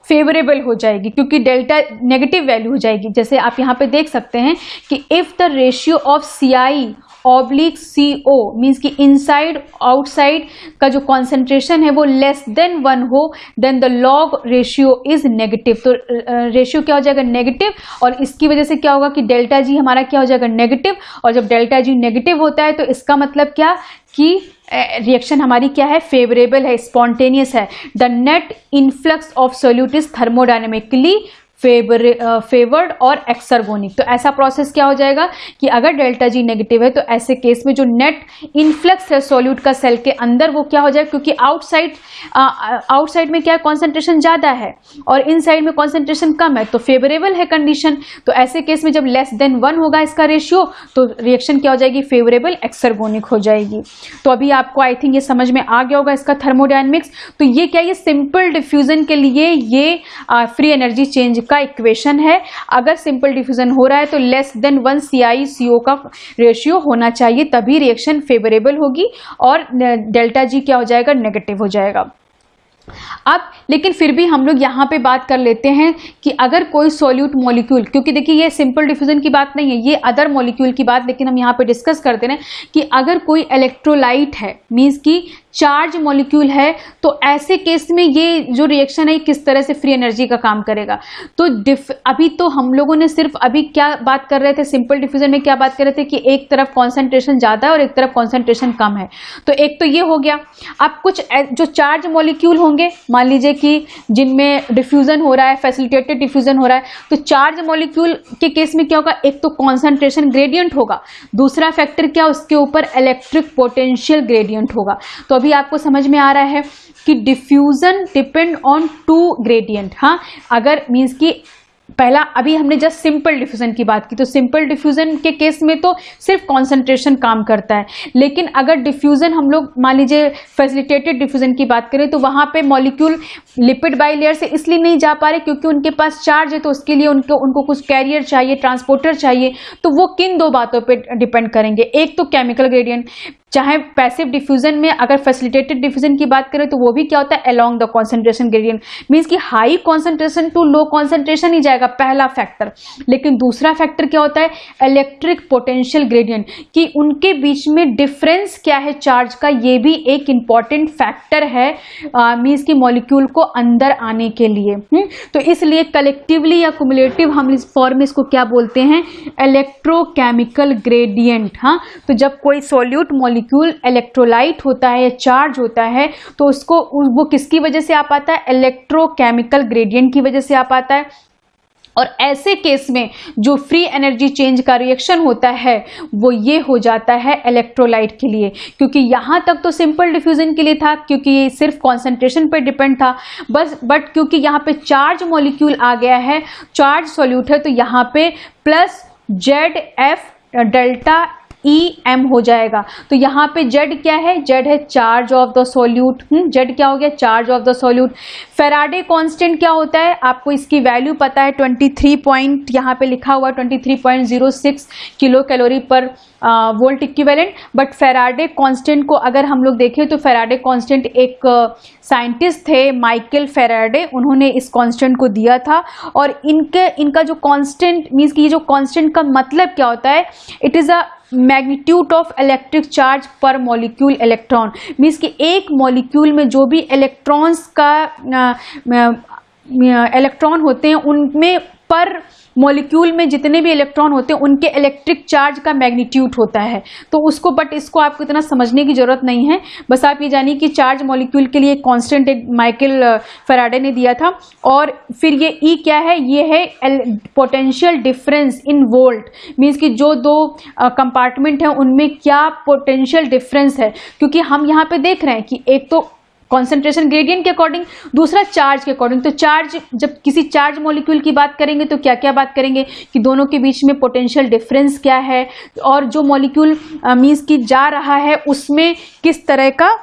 फेवरेबल हो जाएगी, क्योंकि डेल्टा नेगेटिव वैल्यू हो जाएगी। जैसे आप यहाँ पे देख सकते हैं कि if the ratio of CI oblique CO means कि इनसाइड आउटसाइड का जो कॉन्सेंट्रेशन है वो लेस देन 1 हो, then the log ratio is negative. तो रेशियो क्या हो जाएगा, नेगेटिव, और इसकी वजह से क्या होगा कि डेल्टा जी हमारा क्या हो जाएगा, नेगेटिव। और जब डेल्टा जी नेगेटिव होता है तो इसका मतलब क्या कि रिएक्शन हमारी क्या है, फेवरेबल है, स्पॉन्टेनियस है। The net influx of solute is thermodynamically favoured और एक्सर्गोनिक। तो ऐसा प्रोसेस क्या हो जाएगा कि अगर डेल्टा जी नेगेटिव है तो ऐसे केस में जो नेट इनफ्लक्स है सॉल्यूट का सेल के अंदर वो क्या हो जाएगा, क्योंकि आउटसाइड में क्या है, कॉन्सेंट्रेशन ज्यादा है और इनसाइड में कॉन्सेंट्रेशन कम है, तो फेवरेबल है कंडीशन। तो ऐसे केस में जब लेस देन 1 होगा इसका रेशियो तो रिएक्शन क्या हो जाएगी, फेवरेबल एक्सर्गोनिक हो जाएगी। तो अभी आपको आई थिंक ये समझ में आ गया होगा इसका थर्मोडायनेमिक्स। तो ये क्या, ये सिंपल डिफ्यूजन के लिए ये फ्री एनर्जी चेंज का इक्वेशन है। अगर सिंपल डिफ्यूजन हो रहा है तो लेस देन 1 CI CO का रेशियो होना चाहिए, तभी रिएक्शन फेवरेबल होगी और डेल्टा जी क्या हो जाएगा, नेगेटिव हो जाएगा। अब लेकिन फिर भी हम लोग यहाँ पे बात कर लेते हैं कि अगर कोई सॉल्यूट मॉलिक्यूल, क्योंकि देखिए ये सिंपल डिफ्यूजन की बात नहीं है, ये अदर मॉलिक्यूल की बात, लेकिन हम यहाँ पे डिस्कस करते हैं कि अगर कोई इलेक्ट्रोलाइट है, मीन्स की चार्ज मॉलिक्यूल है, तो ऐसे केस में ये जो रिएक्शन है किस तरह से फ्री एनर्जी का काम करेगा। तो अभी तो हम लोगों ने सिर्फ अभी क्या बात कर रहे थे, सिंपल डिफ्यूजन में क्या बात कर रहे थे कि एक तरफ कॉन्सेंट्रेशन ज्यादा है और एक तरफ कॉन्सेंट्रेशन कम है। तो एक तो ये हो गया। अब कुछ जो चार्ज मॉलिक्यूल होंगे, मान लीजिए कि जिनमें डिफ्यूजन हो रहा है, फैसिलिटेटेड डिफ्यूजन हो रहा है, तो चार्ज मॉलिक्यूल के केस में क्या होगा, एक तो कॉन्सेंट्रेशन ग्रेडियंट होगा, दूसरा फैक्टर क्या, उसके ऊपर इलेक्ट्रिक पोटेंशियल ग्रेडियंट होगा। तो अभी आपको समझ में आ रहा है कि डिफ्यूजन डिपेंड ऑन 2 ग्रेडियंट। हाँ, अगर मीन्स कि पहला अभी हमने जस्ट सिंपल डिफ्यूजन की बात की, तो सिंपल डिफ्यूजन के केस में तो सिर्फ कॉन्सेंट्रेशन काम करता है, लेकिन अगर डिफ्यूजन हम लोग मान लीजिए फैसिलिटेटेड डिफ्यूजन की बात करें तो वहां पे मॉलिक्यूल लिपिड बाइलेयर से इसलिए नहीं जा पा रहे क्योंकि उनके पास चार्ज है, तो उसके लिए उनको कुछ कैरियर चाहिए, ट्रांसपोर्टर चाहिए। तो वो किन 2 बातों पर डिपेंड करेंगे, एक तो केमिकल ग्रेडियंट, चाहे पैसिव डिफ्यूजन में अगर फैसिलिटेटेड डिफ्यूजन की बात करें तो वो भी क्या होता है, along the concentration gradient, means कि high concentration to low concentration ही जाएगा, पहला फैक्टर। लेकिन दूसरा फैक्टर क्या होता है, इलेक्ट्रिक पोटेंशियल ग्रेडियंट, कि उनके बीच में डिफरेंस क्या है चार्ज का, ये भी एक इंपॉर्टेंट फैक्टर है मीन्स कि मॉलिक्यूल को अंदर आने के लिए। तो इसलिए कलेक्टिवली या कुमुलेटिव हम इस फॉर्म में इसको क्या बोलते हैं, इलेक्ट्रोकेमिकल ग्रेडियंट। हाँ, तो जब कोई सॉल्यूट मॉलिक्यूल इलेक्ट्रोलाइट होता है या चार्ज होता है तो उसको वो किसकी वजह से आ पाता है, इलेक्ट्रोकेमिकल ग्रेडियंट की वजह से आ पाता है। और ऐसे केस में जो फ्री एनर्जी चेंज का रिएक्शन होता है वो ये हो जाता है इलेक्ट्रोलाइट के लिए, क्योंकि यहाँ तक तो सिंपल डिफ्यूजन के लिए था क्योंकि ये सिर्फ कॉन्सेंट्रेशन पे डिपेंड था बस, बट क्योंकि यहाँ पे चार्ज मॉलिक्यूल आ गया है, चार्ज सॉल्यूट है, तो यहाँ पे प्लस ZF डेल्टा EM हो जाएगा। तो यहाँ पे Z क्या है? Z है charge of the solute. Z क्या हो गया? Charge of the solute. Faraday constant क्या होता है? आपको इसकी वैल्यू पता है 23 पॉइंट, यहाँ पे लिखा हुआ 23.06 किलो कैलोरी पर volt equivalent. But Faraday constant को अगर हम लोग देखें तो फेराडे कांस्टेंट एक साइंटिस्ट थे माइकल फेराडे, उन्होंने इस कांस्टेंट को दिया था। और इनका जो कांस्टेंट मीन्स कि ये जो कांस्टेंट का मतलब क्या होता है? It is a magnitude of electric charge पर मॉलिक्यूल इलेक्ट्रॉन। मीन्स कि एक मॉलिक्यूल में जो भी इलेक्ट्रॉन्स का इलेक्ट्रॉन होते हैं उनमें पर मॉलिक्यूल में जितने भी इलेक्ट्रॉन होते हैं उनके इलेक्ट्रिक चार्ज का मैग्नीट्यूड होता है। तो उसको बट इसको आपको इतना समझने की जरूरत नहीं है, बस आप ये जानिए कि चार्ज मॉलिक्यूल के लिए कांस्टेंट एक माइकल फेराडे ने दिया था। और फिर ये E क्या है? ये है potential difference in volt. Means कि जो दो कंपार्टमेंट हैं उनमें क्या पोटेंशियल डिफरेंस है, क्योंकि हम यहाँ पे देख रहे हैं कि एक तो कॉन्सेंट्रेशन ग्रेडियंट के अकॉर्डिंग, दूसरा चार्ज के अकॉर्डिंग। तो चार्ज, जब किसी चार्ज मॉलिक्यूल की बात करेंगे तो क्या क्या बात करेंगे कि दोनों के बीच में पोटेंशियल डिफरेंस क्या है, और जो मॉलिक्यूल मींस की जा रहा है उसमें किस तरह का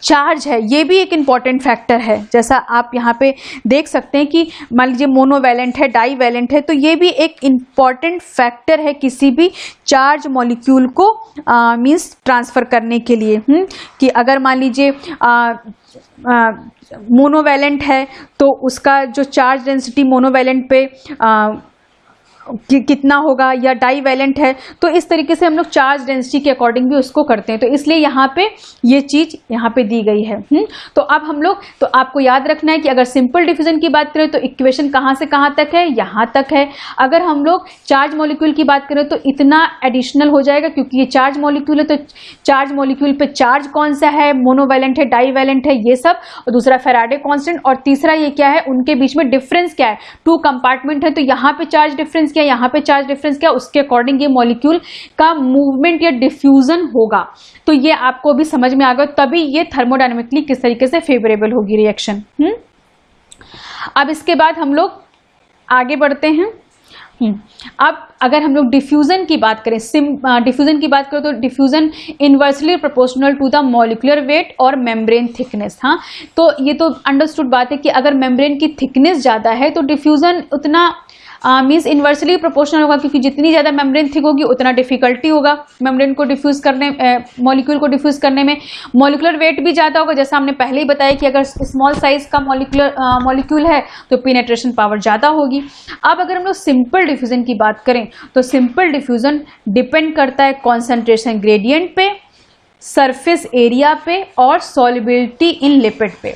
चार्ज है, ये भी एक इम्पॉर्टेंट फैक्टर है। जैसा आप यहाँ पे देख सकते हैं कि मान लीजिए मोनोवैलेंट है, डाईवैलेंट है, तो ये भी एक इम्पॉर्टेंट फैक्टर है किसी भी चार्ज मॉलिक्यूल को मींस ट्रांसफ़र करने के लिए। कि अगर मान लीजिए मोनोवैलेंट है तो उसका जो चार्ज डेंसिटी मोनोवैलेंट पे कितना होगा, या डाईवैलेंट है तो इस तरीके से हम लोग चार्ज डेंसिटी के अकॉर्डिंग भी उसको करते हैं। तो इसलिए यहाँ पे ये चीज यहाँ पे दी गई है। तो अब हम लोग, तो आपको याद रखना है कि अगर सिंपल डिफ्यूजन की बात करें तो इक्वेशन कहाँ से कहाँ तक है? यहाँ तक है। अगर हम लोग चार्ज मॉलिक्यूल की बात करें तो इतना एडिशनल हो जाएगा, क्योंकि ये चार्ज मॉलिक्यूल है तो चार्ज मॉलिक्यूल पे चार्ज कौन सा है, मोनोवैलेंट है, डाईवैलेंट है, ये सब, और दूसरा फेराडे कांस्टेंट, और तीसरा ये क्या है, उनके बीच में डिफरेंस क्या है, टू कंपार्टमेंट है तो यहाँ पे चार्ज डिफरेंस, यहाँ पे चार्ज डिफरेंस क्या, उसके अकॉर्डिंग ये मॉलिक्यूल का मूवमेंट या डिफ्यूजन होगा। तो ये आपको भी समझ में आ गया, तभी ये थर्मोडायनेमिकली किस तरीके से फेवरेबल होगी रिएक्शन। अब इसके बाद हम लोग आगे बढ़ते हैं। अब अगर हम लोग डिफ्यूजन की बात करें, डिफ्यूजन की बात करें तो diffusion inversely proportional to the molecular weight और मेम्ब्रेन थिकनेस। हाँ, तो ये तो अंडरस्टूड बात है कि अगर मेम्ब्रेन की थिकनेस ज्यादा है तो डिफ्यूजन उतना मीन्स इन्वर्सली प्रोपोर्शनल होगा, क्योंकि जितनी ज़्यादा मेम्ब्रेन थिक होगी उतना डिफिकल्टी होगा मेम्ब्रेन को डिफ्यूज करने, मॉलिक्यूल को डिफ्यूज करने में। मॉलिक्यूलर वेट भी ज़्यादा होगा, जैसा हमने पहले ही बताया कि अगर स्मॉल साइज का मॉलिक्यूल है तो पेनिट्रेशन पावर ज़्यादा होगी। अब अगर हम लोग सिंपल डिफ्यूजन की बात करें तो सिंपल डिफ्यूजन डिपेंड करता है कॉन्सेंट्रेशन ग्रेडियंट पे, सरफेस एरिया पे और सॉल्युबिलिटी इन लिपिड पे।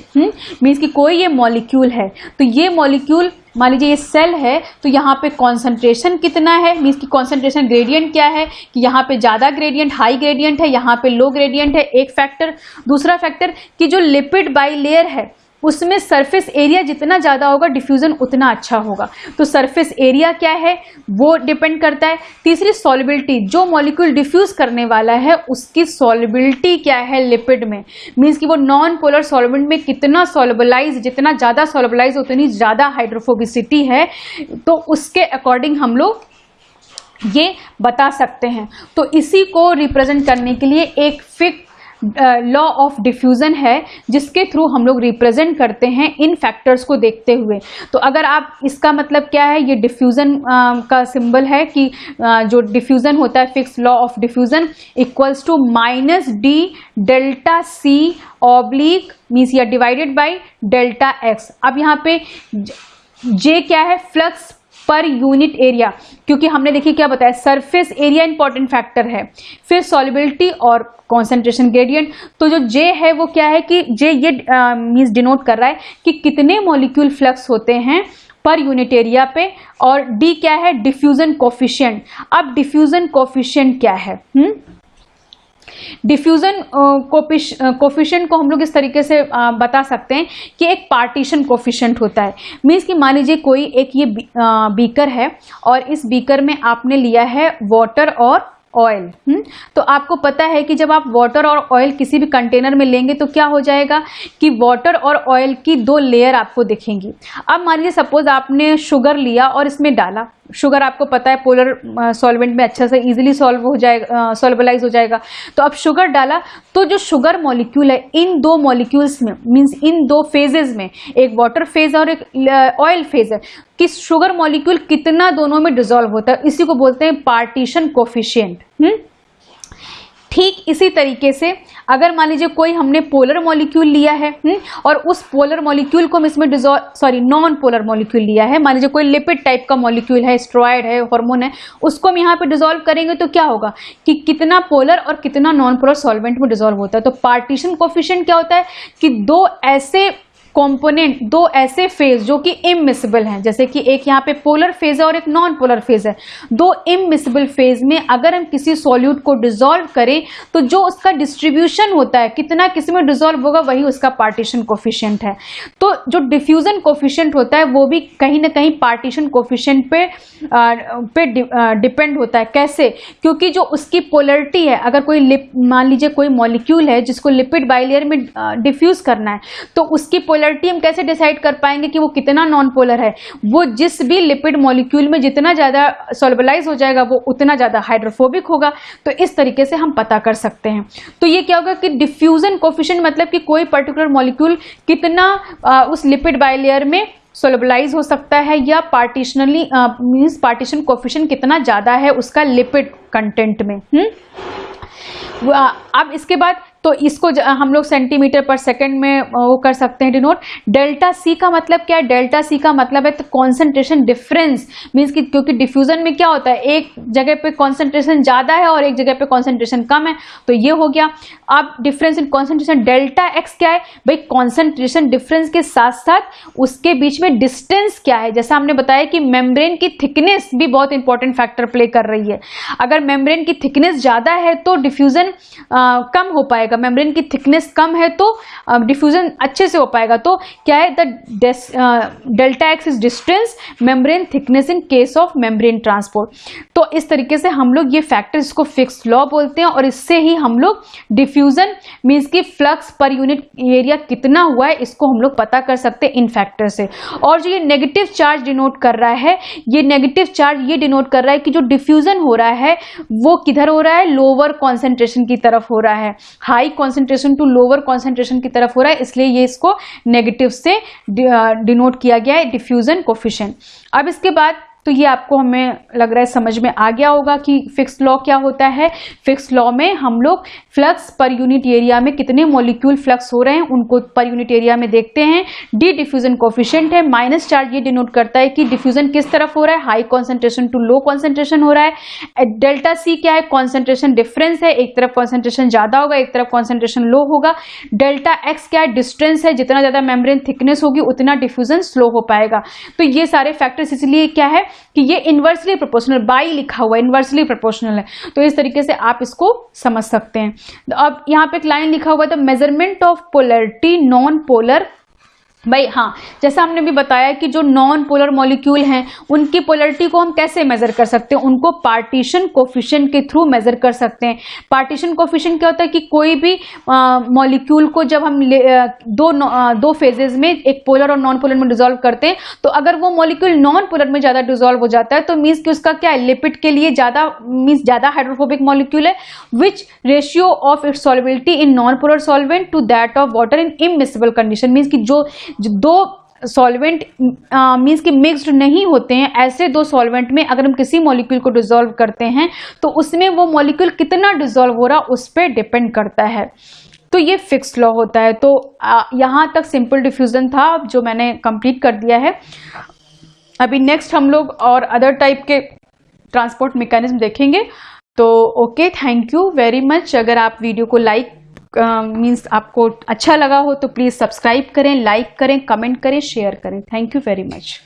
मीन्स कि कोई ये मॉलिक्यूल है तो ये मॉलिक्यूल, मान लीजिए ये सेल है तो यहाँ पे कॉन्सेंट्रेशन कितना है, मीन्स कि कॉन्सेंट्रेशन ग्रेडियंट क्या है कि यहाँ पे ज़्यादा ग्रेडियंट, हाई ग्रेडियंट है, यहाँ पे लो ग्रेडियंट है, एक फैक्टर। दूसरा फैक्टर कि जो लिपिड बाइलेयर है उसमें सरफेस एरिया जितना ज़्यादा होगा डिफ्यूजन उतना अच्छा होगा, तो सरफेस एरिया क्या है वो डिपेंड करता है। तीसरी सॉल्युबिलिटी, जो मॉलिक्यूल डिफ्यूज करने वाला है उसकी सॉल्युबिलिटी क्या है लिपिड में, मीन्स कि वो नॉन पोलर सॉल्वेंट में कितना सॉल्युबलाइज, जितना ज़्यादा सॉल्युबलाइज उतनी ज़्यादा हाइड्रोफोबिसिटी है, तो उसके अकॉर्डिंग हम लोग ये बता सकते हैं। तो इसी को रिप्रेजेंट करने के लिए एक फिक्स लॉ ऑफ डिफ्यूजन है जिसके थ्रू हम लोग रिप्रेजेंट करते हैं इन फैक्टर्स को देखते हुए। तो अगर आप, इसका मतलब क्या है, ये डिफ्यूजन का सिंबल है कि जो डिफ्यूजन होता है, Fick's law of diffusion equals to minus D delta C oblique means या डिवाइडेड बाई डेल्टा एक्स। अब यहाँ पे जे क्या है, फ्लक्स पर यूनिट एरिया, क्योंकि हमने देखिए क्या बताया, सरफेस एरिया इंपॉर्टेंट फैक्टर है, फिर सॉल्युबिलिटी और कॉन्सेंट्रेशन ग्रेडियंट। तो जो जे है वो क्या है कि जे ये मींस डिनोट कर रहा है कि कितने मॉलिक्यूल फ्लक्स होते हैं पर यूनिट एरिया पे, और डी क्या है, डिफ्यूजन कोफिशिएंट। अब डिफ्यूजन कोफिशिएंट क्या है, डिफ्यूजन कोफिशिएंट को हम लोग इस तरीके से बता सकते हैं कि एक पार्टीशन कोफिशिएंट होता है। मीन्स कि मान लीजिए कोई एक ये बीकर है और इस बीकर में आपने लिया है वाटर और ऑयल। तो आपको पता है कि जब आप वाटर और ऑयल किसी भी कंटेनर में लेंगे तो क्या हो जाएगा कि वाटर और ऑयल की 2 लेयर आपको दिखेंगी। अब मान लीजिए सपोज आपने शुगर लिया और इसमें डाला। शुगर आपको पता है पोलर सॉल्वेंट में अच्छा से इजीली सॉल्वलाइज हो जाएगा। तो अब शुगर डाला तो जो शुगर मॉलिक्यूल है इन 2 मॉलिक्यूल्स में, मींस इन 2 फेजेस में, एक वाटर फेज और एक ऑयल फेज है, कि शुगर मॉलिक्यूल कितना दोनों में डिसॉल्व होता है, इसी को बोलते हैं पार्टीशन कोफिशिएंट। ठीक इसी तरीके से अगर मान लीजिए कोई हमने पोलर मॉलिक्यूल लिया है और उस पोलर मॉलिक्यूल को हम इसमें नॉन पोलर मॉलिक्यूल लिया है, मान लीजिए कोई लिपिड टाइप का मॉलिक्यूल है, स्टेरॉइड है, हार्मोन है, उसको हम यहाँ पे डिसॉल्व करेंगे तो क्या होगा कि कितना पोलर और कितना नॉन पोलर सॉल्वेंट में डिसॉल्व होता है। तो पार्टीशन कोफिशिएंट क्या होता है कि 2 ऐसे कंपोनेंट, 2 ऐसे फेज जो कि इममिसिबल हैं, जैसे कि एक यहाँ पे पोलर फेज है और एक नॉन पोलर फेज है। 2 इममिसिबल फेज में अगर हम किसी सॉल्यूट को डिसॉल्व करें तो जो उसका डिस्ट्रीब्यूशन होता है, कितना किस में डिसॉल्व होगा, वही उसका पार्टीशन कोफिशिएंट है। तो जो डिफ्यूजन कोफिशिएंट होता है वो भी कहीं ना कहीं पार्टीशन कोफिशिएंट पे डिपेंड होता है। कैसे? क्योंकि जो उसकी पोलरिटी है, अगर कोई मान लीजिए कोई मॉलिक्यूल है जिसको लिपिड बाइलेयर में डिफ्यूज करना है, तो उसकी पोलरिटी हम कैसे डिसाइड कर पाएंगे कि वो कितना नॉन पोलर है? वो जिस भी लिपिड मॉलिक्यूल में जितना ज्यादा सॉल्वलाइज हो जाएगा वो उतना ज्यादा हाइड्रोफोबिक होगा। तो इस तरीके से हम पता कर सकते हैं। तो ये क्या होगा कि डिफ्यूजन कोफिशिएंट मतलब कि कोई पर्टिकुलर मॉलिक्यूल कितना उस लिपिड बाइलेयर में सोलबलाइज हो सकता है, या पार्टीशनली मींस पार्टीशन कोफिशिएंट कितना ज्यादा है उसका लिपिड कंटेंट में। अब इसके बाद तो इसको हम लोग सेंटीमीटर पर सेकंड में वो कर सकते हैं डिनोट। डेल्टा सी का मतलब क्या है? डेल्टा सी का मतलब है तो कॉन्सेंट्रेशन डिफरेंस, मीन्स कि क्योंकि डिफ्यूजन में क्या होता है, एक जगह पे कॉन्सेंट्रेशन ज्यादा है और एक जगह पे कॉन्सेंट्रेशन कम है, तो ये हो गया। अब difference in concentration, delta x क्या है भाई? कॉन्सेंट्रेशन डिफरेंस के साथ साथ उसके बीच में डिस्टेंस क्या है। जैसा हमने बताया कि मेम्ब्रेन की थिकनेस भी बहुत इंपॉर्टेंट फैक्टर प्ले कर रही है। अगर मेम्ब्रेन की थिकनेस ज्यादा है तो डिफ्यूजन कम हो पाएगा, मेम्ब्रेन की थिकनेस कम है तो डिफ्यूजन अच्छे से हो पाएगा। तो क्या है? The delta x is distance, membrane thickness in case of membrane transport. तो इस तरीके से हम लोग ये फैक्टर, इसको फिक्स लॉ बोलते हैं, और इससे ही हम लोग डिफ्यूजन मीन्स की फ्लक्स पर यूनिट एरिया कितना हुआ है इसको हम लोग पता कर सकते हैं इन फैक्टर से। और जो ये नेगेटिव चार्ज डिनोट कर रहा है, ये नेगेटिव चार्ज ये डिनोट कर रहा है कि जो डिफ्यूजन हो रहा है वो किधर हो रहा है? लोअर कॉन्सेंट्रेशन की तरफ हो रहा है, high concentration to lower concentration की तरफ हो रहा है, इसलिए ये इसको नेगेटिव से डिनोट किया गया है डिफ्यूजन कोफिशिएंट। अब इसके बाद तो ये आपको हमें लग रहा है समझ में आ गया होगा कि फिक्स लॉ क्या होता है। फिक्स लॉ में हम लोग फ्लक्स पर यूनिट एरिया में कितने मॉलिक्यूल फ्लक्स हो रहे हैं उनको पर यूनिट एरिया में देखते हैं। डी डिफ्यूजन कोफिशिएंट है, माइनस चार्ज ये डिनोट करता है कि डिफ्यूजन किस तरफ हो रहा है, high concentration to low concentration हो रहा है। डेल्टा सी क्या है? कॉन्सेंट्रेशन डिफरेंस है, एक तरफ कॉन्सेंट्रेशन ज्यादा होगा एक तरफ कॉन्सेंट्रेशन लो होगा। डेल्टा एक्स क्या है? डिस्टेंस है, जितना ज्यादा मेम्ब्रेन थिकनेस होगी उतना डिफ्यूजन स्लो हो पाएगा। तो ये सारे फैक्टर्स इसलिए क्या है कि ये इनवर्सली प्रोपोर्शनल, बाई लिखा हुआ है, इनवर्सली प्रोपोर्शनल है, तो इस तरीके से आप इसको समझ सकते हैं। अब यहाँ पे एक लाइन लिखा हुआ है, the measurement of polarity non polar. भाई हाँ, जैसा हमने भी बताया कि जो नॉन पोलर मॉलिक्यूल हैं उनकी पोलरिटी को हम कैसे मेजर कर सकते हैं? उनको पार्टीशन कोफिशिएंट के थ्रू मेजर कर सकते हैं। पार्टीशन कोफिशिएंट क्या होता है कि कोई भी मॉलिक्यूल को जब हम दो फेजेस में एक पोलर और नॉन पोलर में डिसॉल्व करते हैं, तो अगर वो मॉलिक्यूल नॉन पोलर में ज्यादा डिसॉल्व हो जाता है तो मीन्स कि उसका क्या है, लिपिड के लिए ज्यादा मीन्स ज्यादा हाइड्रोफोबिक मॉलिक्यूल है, which ratio of its solubility in non polar solvent to that of water in immiscible condition. Means कि जो दो सॉल्वेंट मीन्स कि मिक्स्ड नहीं होते हैं, ऐसे 2 सॉल्वेंट में अगर हम किसी मॉलिक्यूल को डिसॉल्व करते हैं तो उसमें वो मॉलिक्यूल कितना डिसॉल्व हो रहा उस पर डिपेंड करता है। तो ये फिक्स लॉ होता है। तो यहाँ तक सिंपल डिफ्यूजन था जो मैंने कंप्लीट कर दिया है। अभी नेक्स्ट हम लोग और अदर टाइप के ट्रांसपोर्ट मैकेनिज्म देखेंगे। तो okay, thank you very much. अगर आप वीडियो को मीन्स आपको अच्छा लगा हो तो प्लीज़ सब्सक्राइब करें, लाइक करें, कमेंट करें, शेयर करें। Thank you very much.